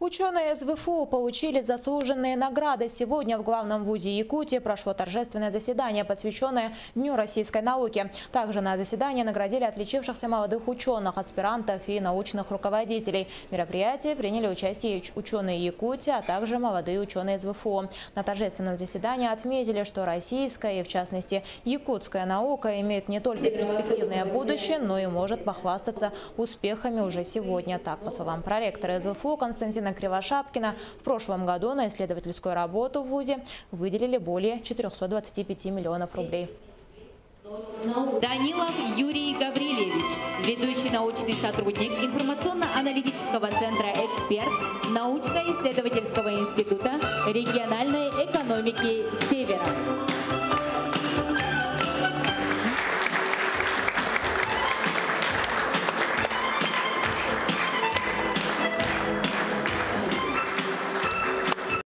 Ученые СВФУ получили заслуженные награды. Сегодня в главном вузе Якутии прошло торжественное заседание, посвященное Дню российской науки. Также на заседании наградили отличившихся молодых ученых, аспирантов и научных руководителей. В мероприятии приняли участие ученые Якутии, а также молодые ученые СВФУ. На торжественном заседании отметили, что российская и, в частности, якутская наука имеет не только перспективное будущее, но и может похвастаться успехами уже сегодня. Так, по словам проректора СВФУ Константина Кривошапкина, в прошлом году на исследовательскую работу в вузе выделили более 425 миллионов рублей. Данилов Юрий Гаврилевич, ведущий научный сотрудник информационно-аналитического центра «Эксперт» научно-исследовательского института, региональной